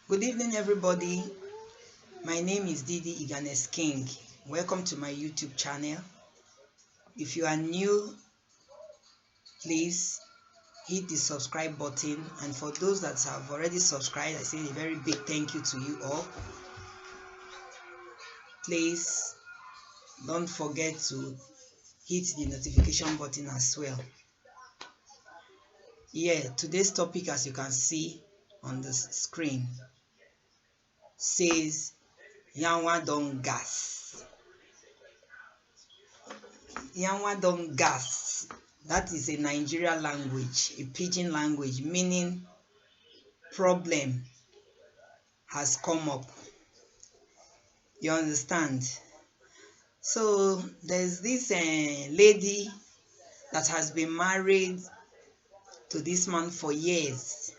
Good evening, everybody. My name is Didi Iganes King. Welcome to my YouTube channel. If you are new, please hit the subscribe button. And for those that have already subscribed, I say a very big thank you to you all. Please don't forget to hit the notification button as well. Today's topic, as you can see on the screen, says Yanwan don gas. Yanwan don gas. That is a Nigerian language, a pidgin language, meaning problem has come up. You understand? So there's this lady that has been married to this man for years.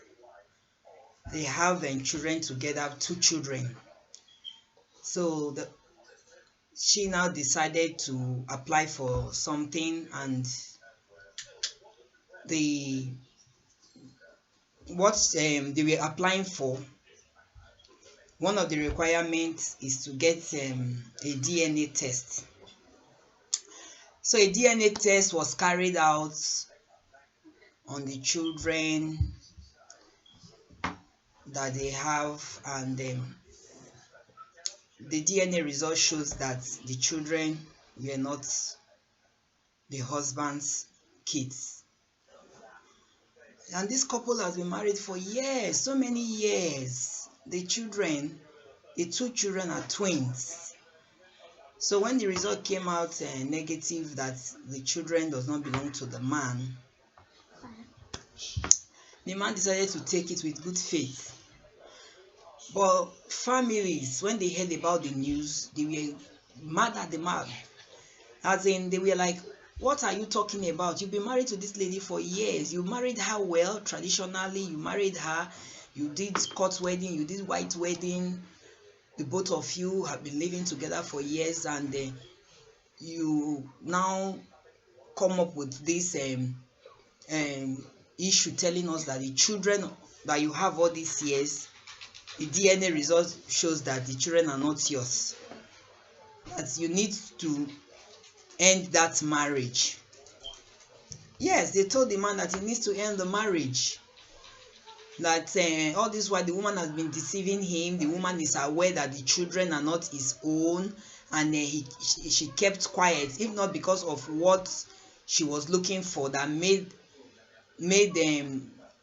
They have children together, 2 children. So she now decided to apply for something, and what they were applying for, one of the requirements is to get a DNA test. So a DNA test was carried out on the children that they have, and the DNA result shows that the children were not the husband's kids. And this couple has been married for years, so many years. The 2 children are twins. So when the result came out negative, that the children does not belong to the man decided to take it with good faith. But families, when they heard about the news, they were mad at the man. As in, they were like, what are you talking about? You've been married to this lady for years. You married her well, traditionally. You married her. You did court wedding. You did white wedding. The both of you have been living together for years, and you now come up with this issue telling us that the children that you have all these years, the DNA result shows that the children are not yours. That you need to end that marriage. Yes, they told the man that he needs to end the marriage. That all this while the woman has been deceiving him. The woman is aware that the children are not his own, and she kept quiet, if not because of what she was looking for that made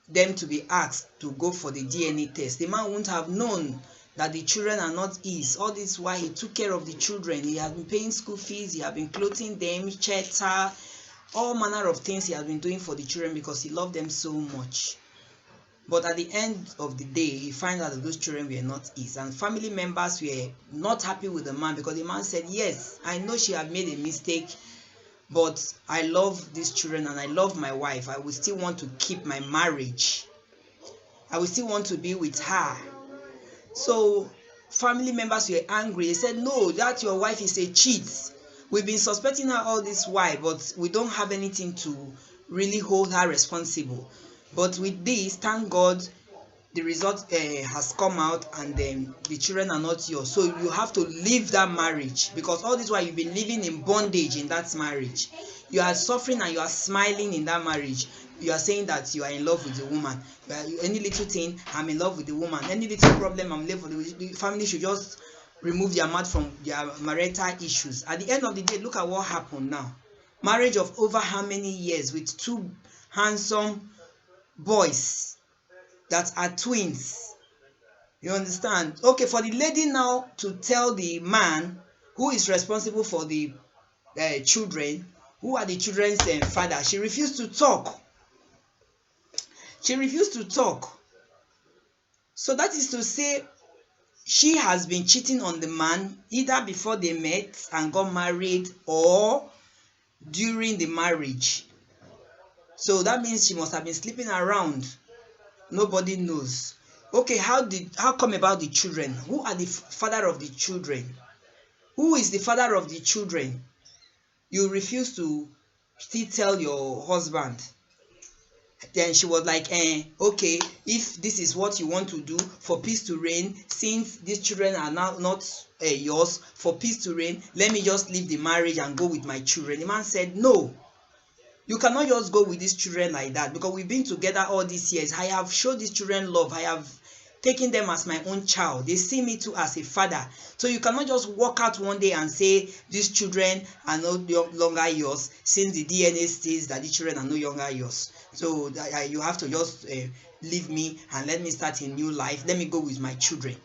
them to be asked to go for the DNA test. The man wouldn't have known that the children are not his. All this while he took care of the children. He has been paying school fees, he has been clothing them, shelter, all manner of things he has been doing for the children because he loved them so much. But at the end of the day, he found out that those children were not his, and family members were not happy with the man because the man said, yes, I know she had made a mistake, but I love these children and I love my wife. I will still want to keep my marriage. I will still want to be with her. So family members were angry. They said, no, that your wife is a cheat. We've been suspecting her all this while, but we don't have anything to really hold her responsible. But with this, thank God, the result has come out, and the children are not yours. So you have to leave that marriage, because all this while you've been living in bondage in that marriage. You are suffering and you are smiling in that marriage. You are saying that you are in love with the woman. Any little thing, I'm in love with the woman. Any little problem, I'm in love with the family. Should just remove their mouth from their marital issues. At the end of the day, look at what happened now. Marriage of over how many years with 2 handsome boys that are twins. You understand? Okay, for the lady now to tell the man who is responsible for the children, who are the children's father, she refused to talk. She refused to talk. So that is to say, she has been cheating on the man either before they met and got married or during the marriage. So that means she must have been sleeping around. Nobody knows. Okay, how come about the children? Who are the father of the children? Who is the father of the children? You refuse to still tell your husband. Then she was like, okay, if this is what you want to do for peace to reign, since these children are now not yours, for peace to reign, let me just leave the marriage and go with my children. The man said, no, you cannot just go with these children like that, because we've been together all these years. I have showed these children love. I have taken them as my own child. They see me too as a father. So you cannot just walk out one day and say these children are no longer yours, since the DNA says that the children are no longer yours. So you have to just leave me and let me start a new life. Let me go with my children.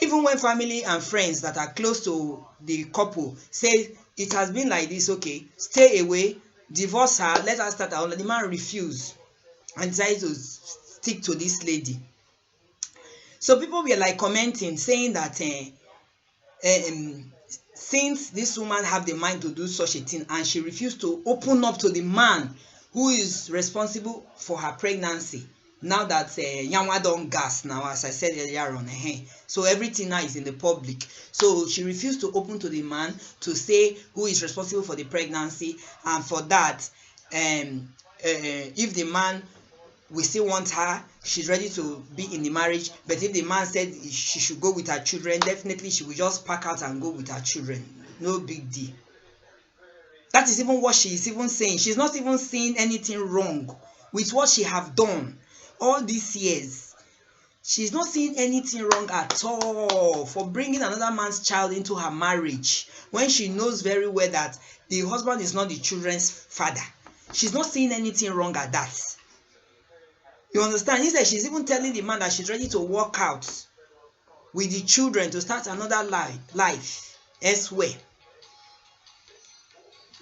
Even when family and friends that are close to the couple say it has been like this, okay, stay away, divorce her, let her start her own, the man refused and decided to stick to this lady. So people were like commenting, saying that since this woman have the mind to do such a thing and she refused to open up to the man who is responsible for her pregnancy, now that Yanwan don gas now, as I said earlier on, so everything now is in the public. So she refused to open to the man to say who is responsible for the pregnancy, and for that, if the man we still want her, she's ready to be in the marriage. But if the man said she should go with her children, definitely she will just pack out and go with her children. No big deal. That is even what she is even saying. She's not even seeing anything wrong with what she have done all these years. She's not seeing anything wrong at all for bringing another man's child into her marriage, when she knows very well that the husband is not the children's father. She's not seeing anything wrong at that. You understand? Instead, she's even telling the man that she's ready to walk out with the children to start another life elsewhere.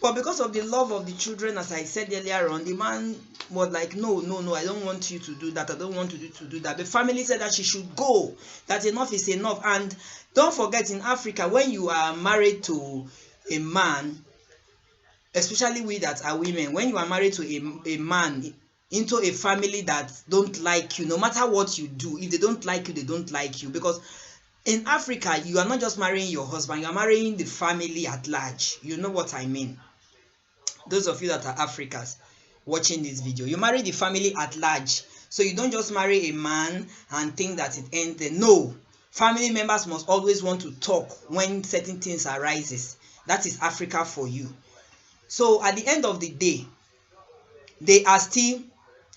But because of the love of the children, as I said earlier on, the man was like, no, I don't want you to do that. I don't want you to do that. The family said that she should go, that enough is enough. And don't forget, in Africa, when you are married to a man, especially we that are women, when you are married to a man into a family that don't like you, no matter what you do, if they don't like you, they don't like you. Because in Africa, you are not just marrying your husband, you are marrying the family at large. You know what I mean? Those of you that are Africans watching this video, you marry the family at large. So you don't just marry a man and think that it ends there. No, family members must always want to talk when certain things arises. That is Africa for you. So at the end of the day, they are still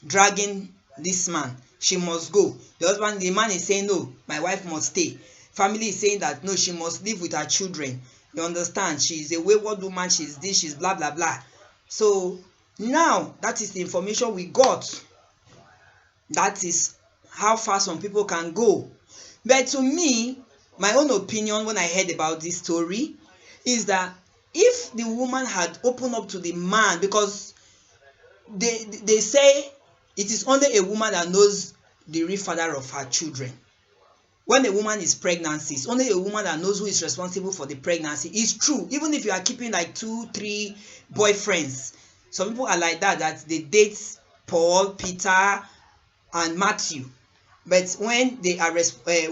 dragging this man. She must go. The man is saying, no, my wife must stay. Family is saying that no, she must live with her children. You understand? She's a wayward woman, she's this, she's blah blah blah. So now that is the information we got. That is how far some people can go. But to me, my own opinion when I heard about this story is that if the woman had opened up to the man, because they say it is only a woman that knows the real father of her children. When a woman is pregnant, it's only a woman that knows who is responsible for the pregnancy. It's true. Even if you are keeping like 2-3 boyfriends, some people are like that they date Paul, Peter, and Matthew. But when they are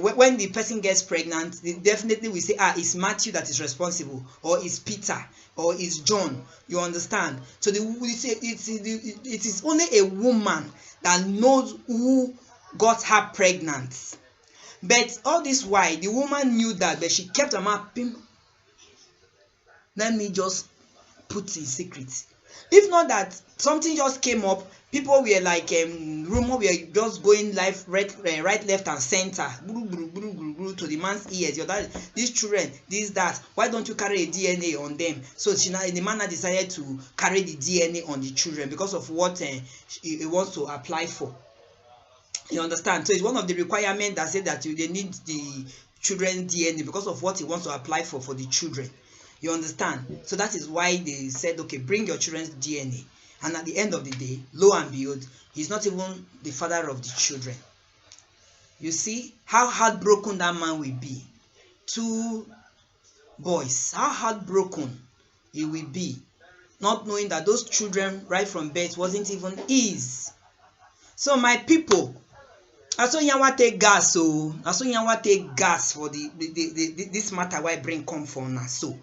when the person gets pregnant, they definitely will say, it's Matthew that is responsible, or it's Peter, or it's John. You understand? So it is only a woman that knows who got her pregnant. But all this while, the woman knew that, but she kept her mouth. Let me just put in secret. If not that something just came up, people were like, rumor were just going live, right, left, and center, to the man's ears. These children, this, that. Why don't you carry a DNA on them? So the man decided to carry the DNA on the children because of what he wants to apply for. You understand? So it's one of the requirements that said that they need the children's DNA because of what he wants to apply for the children. You understand? So that is why they said, okay, bring your children's DNA. And at the end of the day, lo and behold, he's not even the father of the children. You see how heartbroken that man will be. 2 boys, how heartbroken he will be, not knowing that those children right from birth wasn't even his. So my people, I saw Yanwan take gas, so I saw Yanwan take gas for this matter why bring come for now. So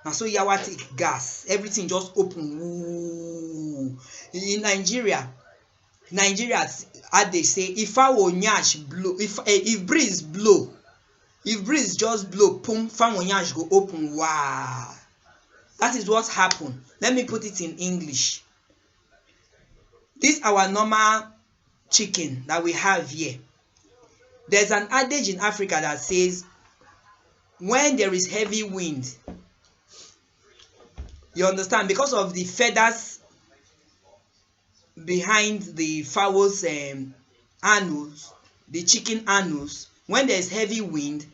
And so yawa take gas, everything just open. Ooh. In Nigeria, as they say, if I will nyash blow, if breeze blow, if breeze just blow, pum, fan will nyash go open. Wow, that is what happened. Let me put it in English. This our normal chicken that we have here. There's an adage in Africa that says, when there is heavy wind, you understand, because of the feathers behind the fowl's anus, the chicken anus, when there is heavy wind,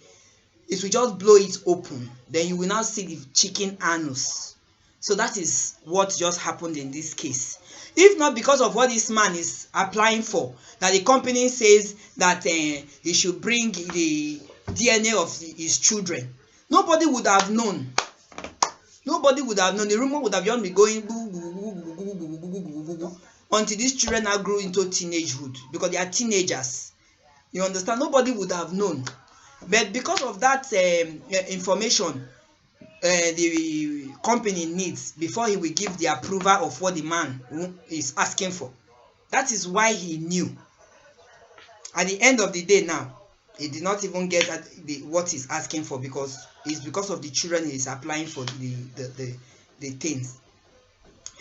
it will just blow it open. Then you will now see the chicken anus. So that is what just happened in this case. If not because of what this man is applying for, that the company says that he should bring the DNA of his children, nobody would have known. Nobody would have known. The rumor would have just been going until these children now grew into teenagehood, because they are teenagers. You understand? Nobody would have known. But because of that information the company needs before he will give the approval of what the man is asking for, that is why he knew. At the end of the day now, he did not even get what he's asking for, because it's because of the children he is applying for the things.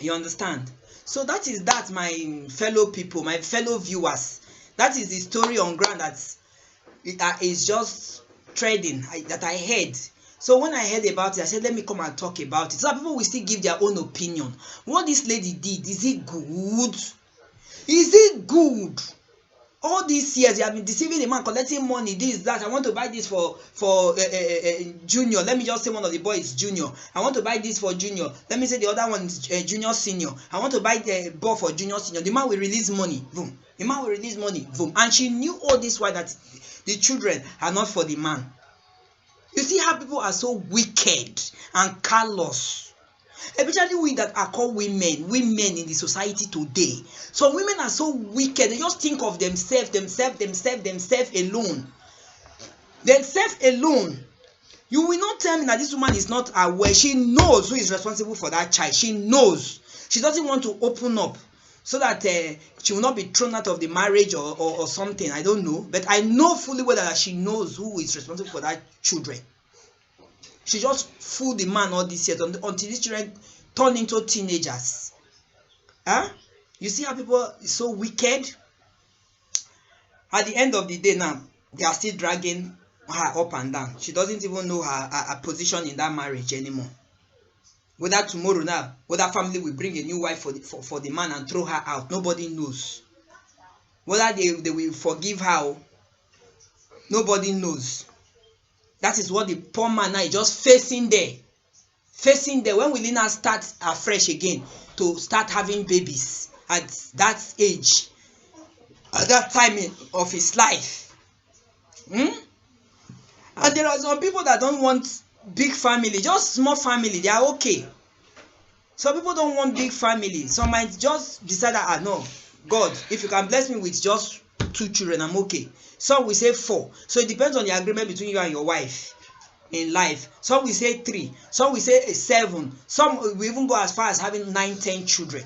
You understand? So that is that, my fellow people, my fellow viewers. That is the story on ground that is just trading that I heard. So when I heard about it, I said, let me come and talk about it. So people will still give their own opinion. What this lady did, is it good? Is it good? All these years you have been deceiving the man, collecting money, this, that. I want to buy this for Junior. Let me just say one of the boys, Junior. I want to buy this for Junior. Let me say the other one is Junior Senior. I want to buy the ball for Junior Senior. The man will release money. Boom. The man will release money. Boom. And she knew all this while that the children are not for the man. You see how people are so wicked and callous. Especially we that are called women in the society today. So women are so wicked. They just think of themselves alone. Themselves alone. You will not tell me that this woman is not aware. She knows who is responsible for that child. She knows. She doesn't want to open up so that she will not be thrown out of the marriage or something. I don't know. But I know fully well that she knows who is responsible for that children. She just fooled the man all these years until these children turn into teenagers. Huh? You see how people are so wicked? At the end of the day now, they are still dragging her up and down. She doesn't even know her position in that marriage anymore. Whether tomorrow now, whether family will bring a new wife for the man and throw her out, nobody knows. Whether they will forgive her, nobody knows. That is what the poor man now is just facing there. Facing there. When will he now start afresh again to start having babies at that age, at that time of his life? And there are some people that don't want big family, just small family, they are okay. Some people don't want big family. Some might just decide that, no, God, if you can bless me with just 2 children, I'm okay. Some will say 4. So it depends on the agreement between you and your wife in life. Some will say 3. Some will say 7. Some will even go as far as having 9, 10 children.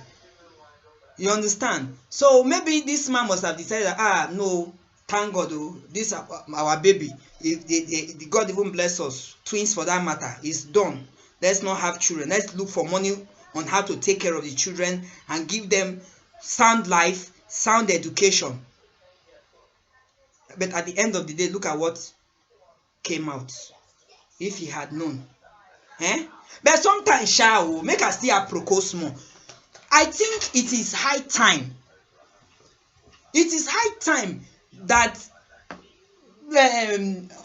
You understand? So maybe this man must have decided that, no, thank God, this our baby. If God even bless us, twins for that matter, is done. Let's not have children. Let's look for money on how to take care of the children and give them sound life, sound education. But at the end of the day, look at what came out. If he had known. But sometimes, make us still approach more. I think it is high time. It is high time that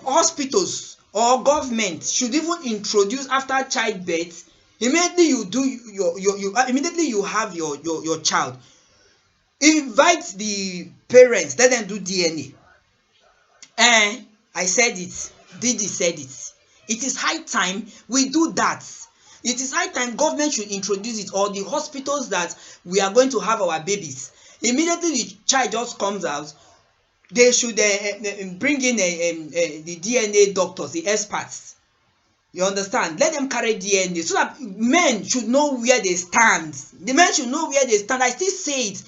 hospitals or government should even introduce, after childbirth, immediately you do immediately you have your child, invite the parents, let them do DNA. I said it. Didi said it. It is high time we do that. It is high time government should introduce it, or the hospitals that we are going to have our babies. Immediately the child just comes out, they should bring in the DNA doctors, the experts. You understand? Let them carry DNA so that men should know where they stand. The men should know where they stand. I still say it.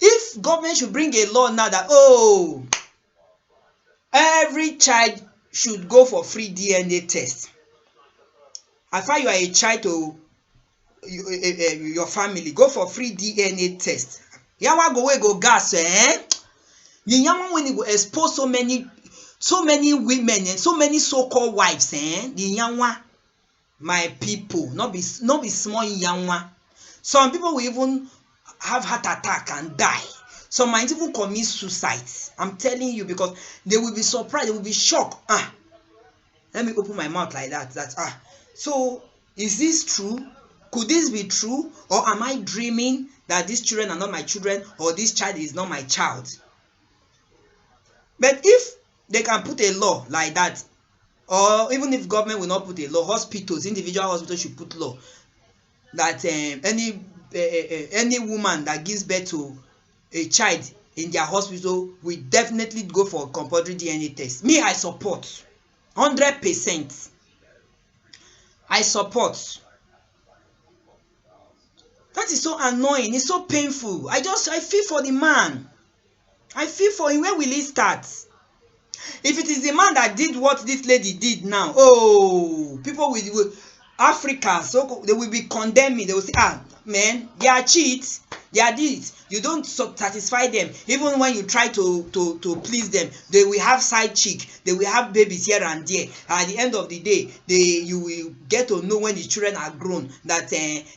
If government should bring a law now that, oh, every child should go for free DNA test. As far as you are a child to your family, go for free DNA test. Yanwan go wey go gas, the Yanwan when he go expose so many women and so many so-called wives, the Yanwan, my people, not be small Yanwan. Some people will even have heart attack and die. Some might even commit suicide. I'm telling you, because they will be surprised, they will be shocked. Let me open my mouth like that. So is this true? Could this be true? Or am I dreaming that these children are not my children, or this child is not my child? But if they can put a law like that, or even if government will not put a law, hospitals, individual hospitals should put law that any woman that gives birth to a child in their hospital will definitely go for compulsory DNA test. Me, I support 100%. I support. That is so annoying. It's so painful. I feel for the man. I feel for him. Where will he start? If it is the man that did what this lady did now, oh, people will Africa, so they will be condemning. They will say, man, they are cheats, they are this. You don't satisfy them. Even when you try to please them, they will have side chick, they will have babies here and there. At the end of the day, you will get to know when the children are grown that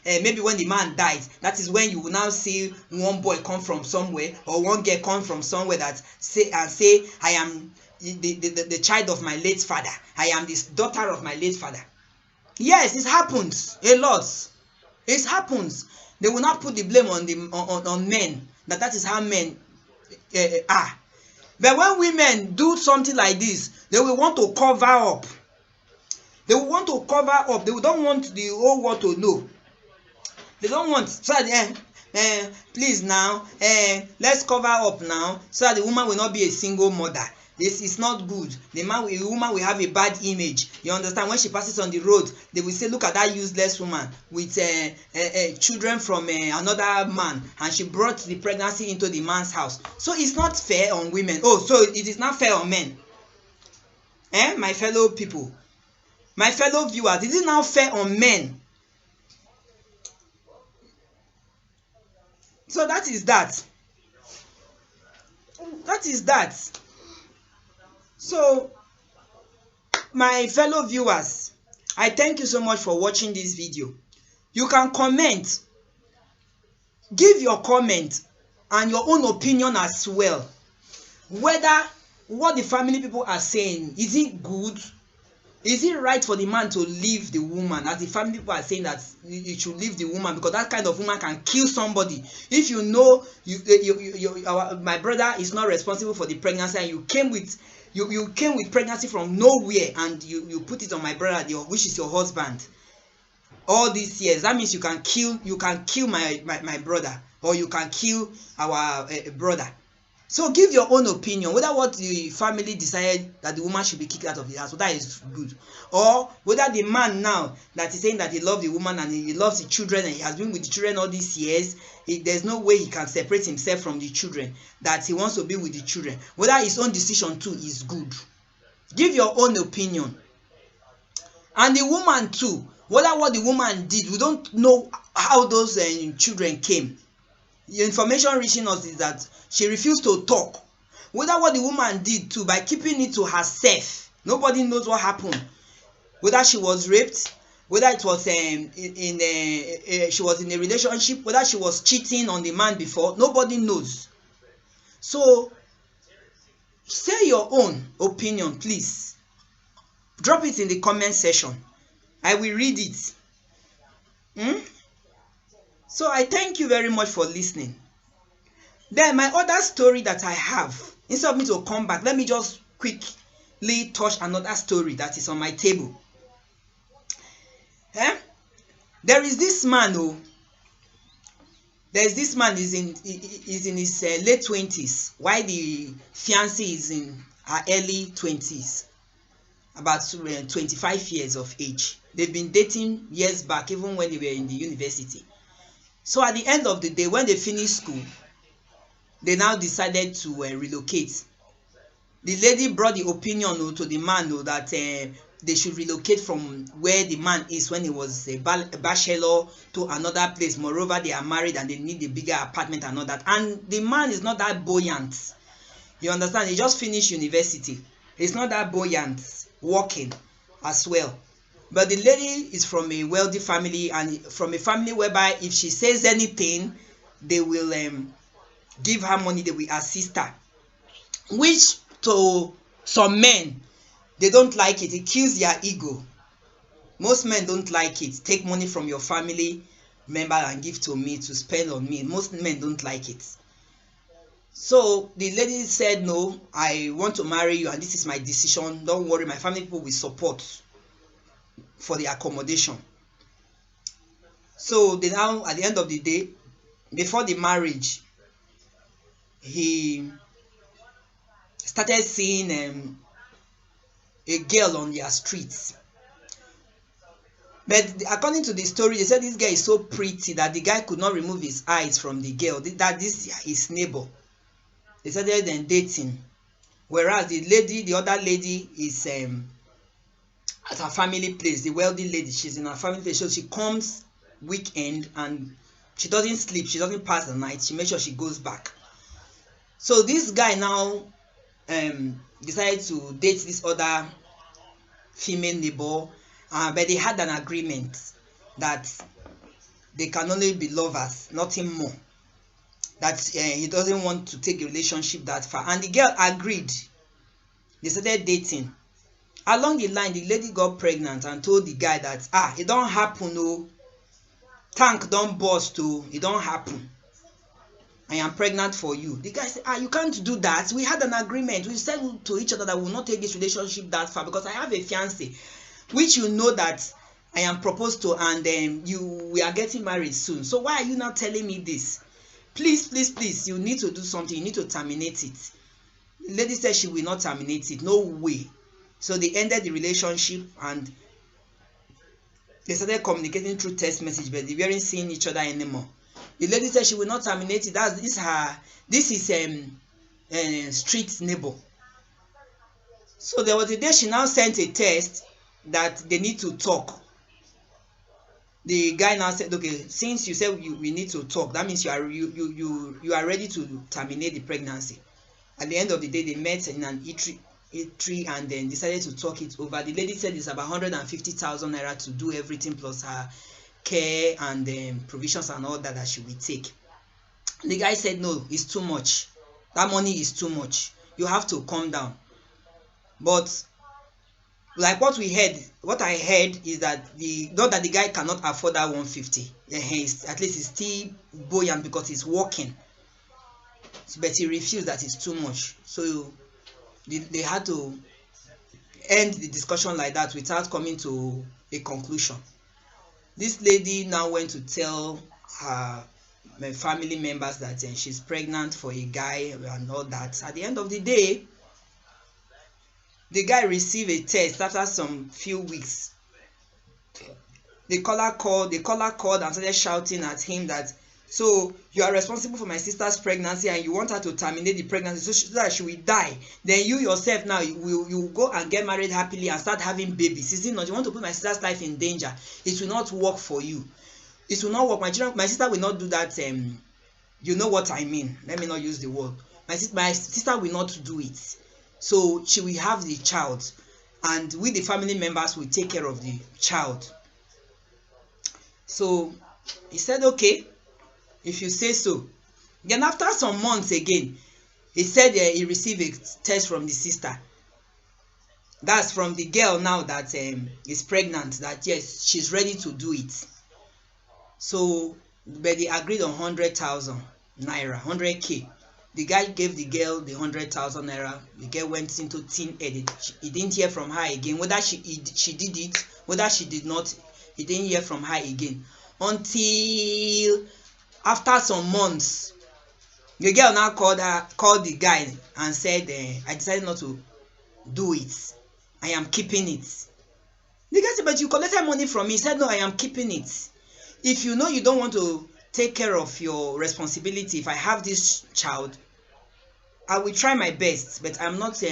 maybe when the man dies, that is when you will now see one boy come from somewhere, or one girl come from somewhere that say, I am the child of my late father. I am this daughter of my late father. Yes, it happens a lot. It happens. They will not put the blame on men. That is how men are. But when women do something like this, they will want to cover up. They will want to cover up. They don't want the whole world to know. They don't want. So please now, let's cover up now, so that the woman will not be a single mother. This is not good. The woman will have a bad image. You understand? When she passes on the road, they will say, look at that useless woman with children from another man, and she brought the pregnancy into the man's house. So it's not fair on women. Oh, so it is not fair on men. My fellow people, my fellow viewers, is it now fair on men? So that is that. That is that. So, my fellow viewers, I thank you so much for watching this video. You can comment, give your comment and your own opinion as well. Whether what the family people are saying, is it good? Is it right for the man to leave the woman, as the family people are saying that you should leave the woman, because that kind of woman can kill somebody? If you know my brother is not responsible for the pregnancy, and you came with pregnancy from nowhere, and you put it on my brother, which is your husband, all these years, that means you can kill my brother, or you can kill our brother. So give your own opinion, whether what the family decided that the woman should be kicked out of the house, whether is good, or whether the man now that is saying that he loves the woman and he loves the children and he has been with the children all these years, there's no way he can separate himself from the children, that he wants to be with the children, whether his own decision too is good. Give your own opinion. And the woman too, whether what the woman did, we don't know how those children came. The information reaching us is that she refused to talk. Whether what the woman did too, by keeping it to herself, nobody knows what happened. Whether she was raped, whether it was she was in a relationship, whether she was cheating on the man before, nobody knows. So say your own opinion, please. Drop it in the comment section. I will read it. So I thank you very much for listening. Then my other story that I have, instead of me to come back, let me just quickly touch another story that is on my table. There is this man, there is this man is in his late 20s, while the fiancée is in her early 20s. about 25 years of age. They've been dating years back, even when they were in the university. So at the end of the day, when they finished school, they now decided to relocate. The lady brought the opinion to the man that they should relocate from where the man is when he was a bachelor to another place. Moreover, they are married and they need a bigger apartment and all that. And the man is not that buoyant. You understand? He just finished university. He's not that buoyant, working as well. But the lady is from a wealthy family, and from a family whereby if she says anything, they will give her money, they will assist her. Which to some men, they don't like it. It kills their ego. Most men don't like it. Take money from your family member and give to me to spend on me. Most men don't like it. So the lady said, no, I want to marry you and this is my decision. Don't worry, my family people will support for the accommodation. So they now, at the end of the day, before the marriage, he started seeing a girl on their streets. But according to the story, they said this girl is so pretty that the guy could not remove his eyes from the girl. That this is his neighbor. They started then dating. Whereas the other lady is at her family place, the wealthy lady, she's in her family place. So she comes weekend and she doesn't sleep, she doesn't pass the night, she makes sure she goes back. So this guy now decided to date this other female neighbor, but they had an agreement that they can only be lovers, nothing more. That he doesn't want to take a relationship that far, and the girl agreed. They started dating. Along the line, the lady got pregnant and told the guy that it don't happen, no, tank don't burst, oh, it don't happen, I am pregnant for you. The guy said, you can't do that, we had an agreement, we said to each other that we will not take this relationship that far because I have a fiance which you know that I am proposed to, and we are getting married soon. So why are you not telling me this? Please, please, please, you need to do something, you need to terminate it. The lady said she will not terminate it, no way. So they ended the relationship and they started communicating through text message, but they weren't seeing each other anymore. The lady said she will not terminate it. This is street neighbor. So there was a day she now sent a text that they need to talk. The guy now said, okay, since you said we need to talk, that means you are ready to terminate the pregnancy. At the end of the day, they met in an eatery and then decided to talk it over. The lady said it's about 150,000 naira to do everything plus her care and provisions and all that she will take. The guy said, no, it's too much. That money is too much. You have to calm down. But like what I heard is that not that the guy cannot afford that 150. At least he's still buoyant because he's working. But he refused, that it's too much. So they had to end the discussion like that without coming to a conclusion. This lady now went to tell her family members that she's pregnant for a guy and all that. At the end of the day, the guy received a text after some few weeks. The caller called and started shouting at him that, so you are responsible for my sister's pregnancy and you want her to terminate the pregnancy so that she will die. Then you yourself now, you go and get married happily and start having babies. Is it not? You want to put my sister's life in danger. It will not work for you. It will not work. My sister will not do that. You know what I mean. Let me not use the word. My sister will not do it. So she will have the child, and we the family members will take care of the child. So he said, okay, if you say so. Then after some months again, he said he received a text from the sister. That's from the girl now that is pregnant, that yes, she's ready to do it. So, but they agreed on 100,000 naira, 100k. The guy gave the girl the 100,000 naira. The girl went into thin head. He didn't hear from her again. Whether she did it, whether she did not, he didn't hear from her again. Until after some months, the girl now called the guy and said, I decided not to do it. I am keeping it. The guy said, but you collected money from me. He said, no, I am keeping it. If you know you don't want to take care of your responsibility, if I have this child, I will try my best, but I'm not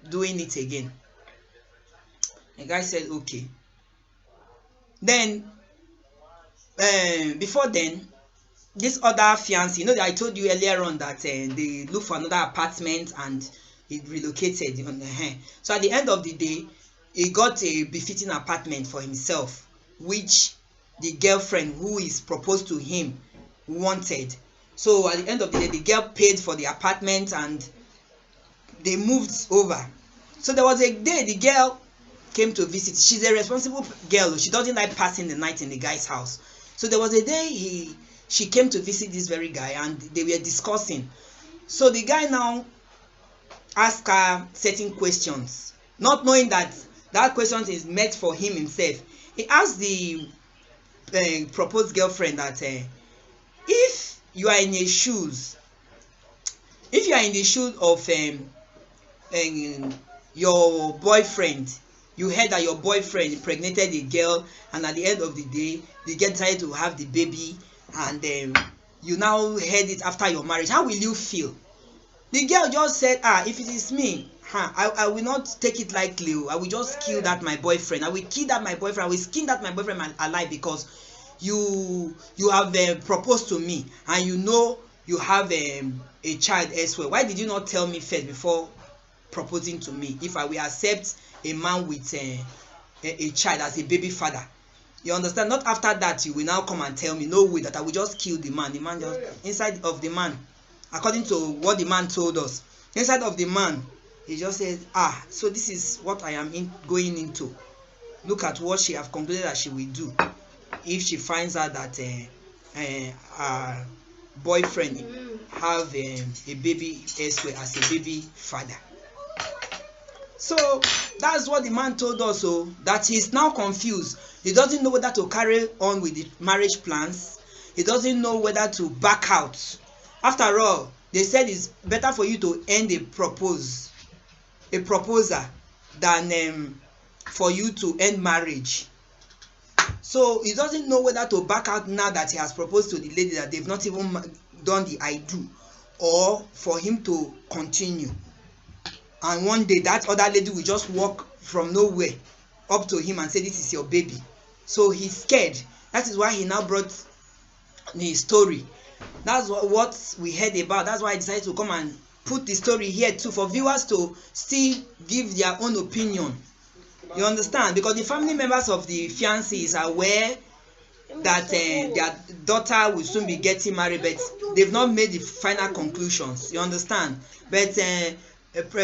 doing it again. The guy said, okay. Then, before then, this other fiancé, you know that I told you earlier on that they looked for another apartment and he relocated on the hand. So at the end of the day, he got a befitting apartment for himself, which the girlfriend who is proposed to him wanted. So at the end of the day, the girl paid for the apartment and they moved over. So there was a day the girl came to visit. She's a responsible girl. She doesn't like passing the night in the guy's house. So there was a day she came to visit this very guy and they were discussing. So the guy now asked her certain questions, not knowing that that question is meant for him himself. He asked the proposed girlfriend that if you are in the shoes of your boyfriend, you heard that your boyfriend impregnated a girl and at the end of the day the girl decided to have the baby and you now heard it after your marriage, how will you feel? The girl just said, if it is me, I will not take it lightly. I will just kill that my boyfriend. I will kill that my boyfriend. I will skin that my boyfriend alive because you have proposed to me and you know you have a child elsewhere. Why did you not tell me first before proposing to me? If I will accept a man with a child as a baby father, you understand? Not after that you will now come and tell me, no way, that I will just kill the man. The man just inside of the man, according to what the man told us, inside of the man, he just said, so this is what I am going into. Look at what she have concluded that she will do if she finds out that her boyfriend have a baby elsewhere as a baby father. So that's what the man told us, so that he's now confused. He doesn't know whether to carry on with the marriage plans. He doesn't know whether to back out. After all, they said it's better for you to end a proposer than for you to end marriage. So he doesn't know whether to back out now that he has proposed to the lady that they've not even done the I do, or for him to continue. And one day that other lady will just walk from nowhere up to him and say, this is your baby. So he's scared. That is why he now brought the story. That's what we heard about. That's why I decided to come and put the story here too, for viewers to still give their own opinion. You understand? Because the family members of the fiancé is aware that their daughter will soon be getting married, but they've not made the final conclusions. You understand? But a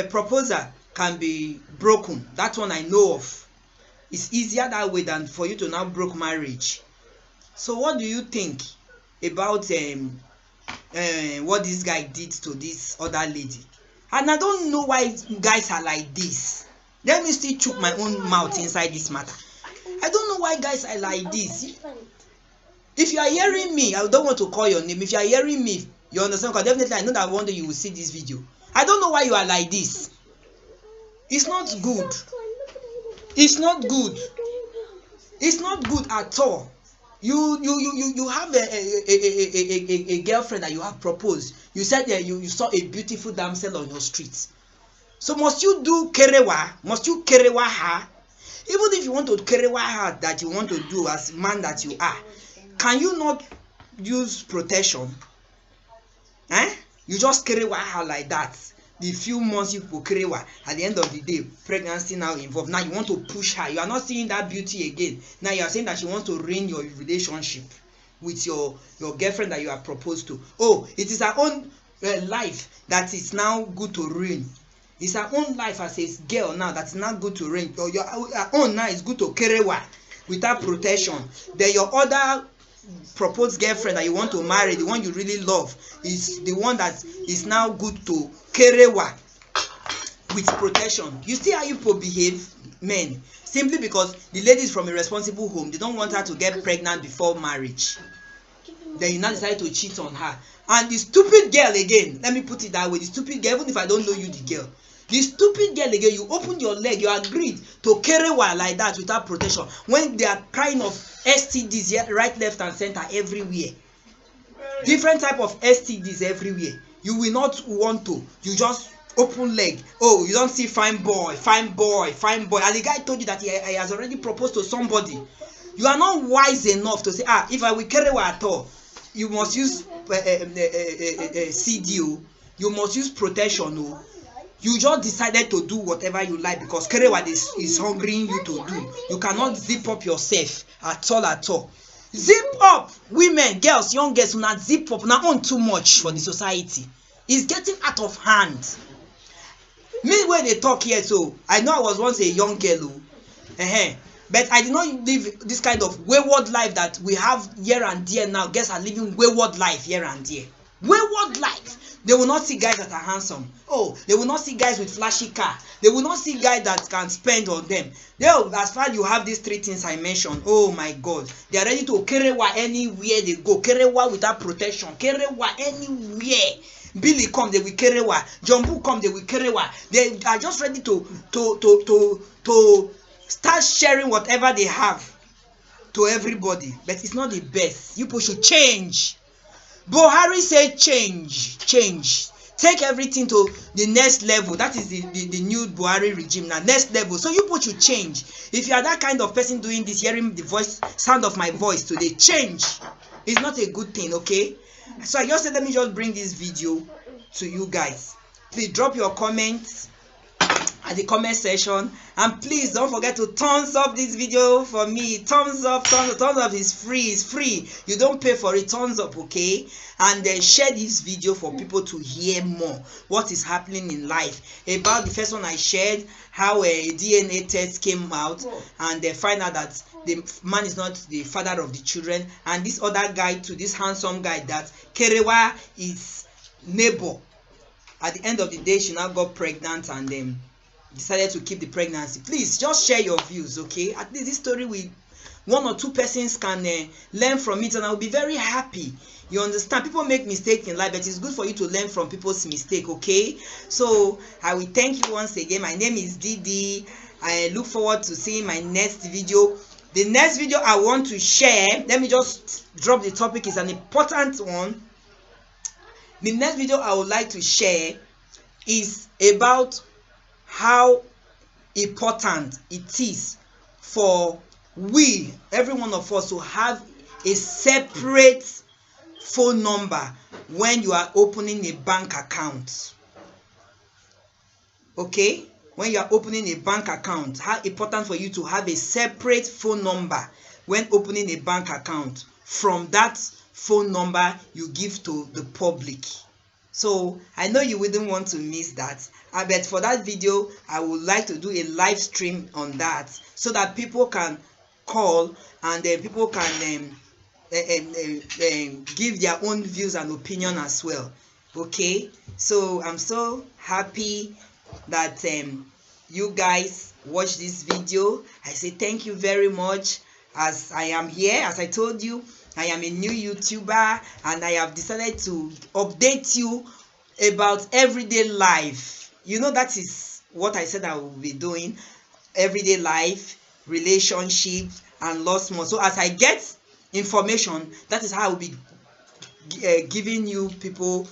proposal can be broken. That one I know of. It's easier that way than for you to now break marriage. So what do you think about what this guy did to this other lady? And I don't know why guys are like this. Let me still choke my own mouth inside this matter. I don't know why guys are like this. If you are hearing me, I don't want to call your name. If you are hearing me, you understand? Because definitely I know that one day you will see this video. I don't know why you are like this. It's not good. It's not good. It's not good at all. You have a girlfriend that you have proposed. You said that you saw a beautiful damsel on your street. So must you do kerewa? Must you kerewa her? Even if you want to kerewa her, that you want to do as man that you are, can you not use protection? You just kerewa her like that. The few months you kerewa, at the end of the day, pregnancy now involved. Now you want to push her. You are not seeing that beauty again. Now you are saying that she wants to ruin your relationship with your girlfriend that you have proposed to. Oh, it is her own life that is now good to ruin. It's her own life as a girl now that's not good to ruin. Or your own now is good to kerewa without protection. Then your other proposed girlfriend that you want to marry, the one you really love, is the one that is now good to kerewa with protection. You see how you behave, men, simply because the lady is from a responsible home. They don't want her to get pregnant before marriage. Then you now decide to cheat on her. And the stupid girl again, let me put it that way, the stupid girl, even if I don't know you, the girl, The stupid girl again, you open your leg, you agreed to kerewa like that without protection when they are crying of STDs here, right, left and center everywhere. Different type of STDs everywhere. You will not want to. You just open leg. Oh, you don't see fine boy, fine boy, fine boy. And the guy told you that he has already proposed to somebody. You are not wise enough to say, if I will kerewa at all, you must use CDO. You must use protection. Oh. You just decided to do whatever you like because kerewa is hungering you to do. You cannot zip up yourself at all. Zip up, women, girls, young girls, una zip up, una own too much for the society. It's getting out of hand. Me when they talk here, so I know I was once a young girl, but I did not live this kind of wayward life that we have here and there now. Girls are living wayward life here and there. Wayward life. They will not see guys that are handsome. Oh, they will not see guys with flashy car. They will not see guys that can spend on them. As far as you have these three things I mentioned, oh my God, they are ready to kerewa anywhere they go. Kerewa without protection. Kerewa anywhere. Billy come, they will kerewa. Jumbo come, they will kerewa. They are just ready to start sharing whatever they have to everybody. But it's not the best. You people should change. Buhari said change. Take everything to the next level. That is the new Buhari regime now. Next level. So you people should change. If you are that kind of person doing this, hearing the sound of my voice today, change. It's not a good thing, okay? So I just said, let me just bring this video to you guys. Please drop your comments at the comment section, and please don't forget to thumbs up this video for me. Thumbs up is free. You don't pay for it. Thumbs up, okay? And then share this video for people to hear more what is happening in life. About the first one I shared, how a DNA test came out and they find out that the man is not the father of the children, and this other guy, to this handsome guy, that kerewa is neighbor. At the end of the day, she now got pregnant and then decided to keep the pregnancy. Please just share your views, okay? At least this story with one or two persons can learn from it, and I'll be very happy. You understand? People make mistakes in life, but it's good for you to learn from people's mistake, okay? So I will thank you once again. My name is Didi. I look forward to seeing my next video. The next video I want to share, let me just drop the topic, is an important one. The next video I would like to share is about how important it is for we, every one of us, to have a separate phone number when you are opening a bank account. Okay? When you are opening a bank account, how important for you to have a separate phone number when opening a bank account from that phone number you give to the public. So I know you wouldn't want to miss that. But for that video, I would like to do a live stream on that so that people can call and people can give their own views and opinion as well. Okay, so I'm so happy that you guys watch this video. I say thank you very much. As I am here, as I told you, I am a new YouTuber and I have decided to update you about everyday life. You know, that is what I said I will be doing. Everyday life, relationships, and lots more. So as I get information, that is how I will be giving you people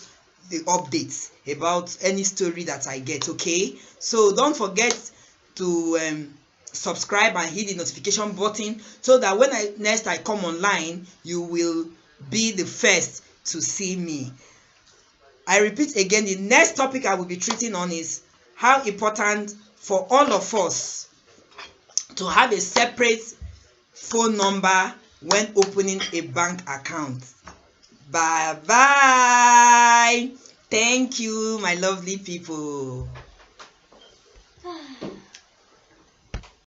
the updates about any story that I get, okay? So don't forget to subscribe and hit the notification button so that when next I come online, you will be the first to see me. I repeat again, the next topic I will be treating on is how important for all of us to have a separate phone number when opening a bank account. Bye bye. Thank you, my lovely people.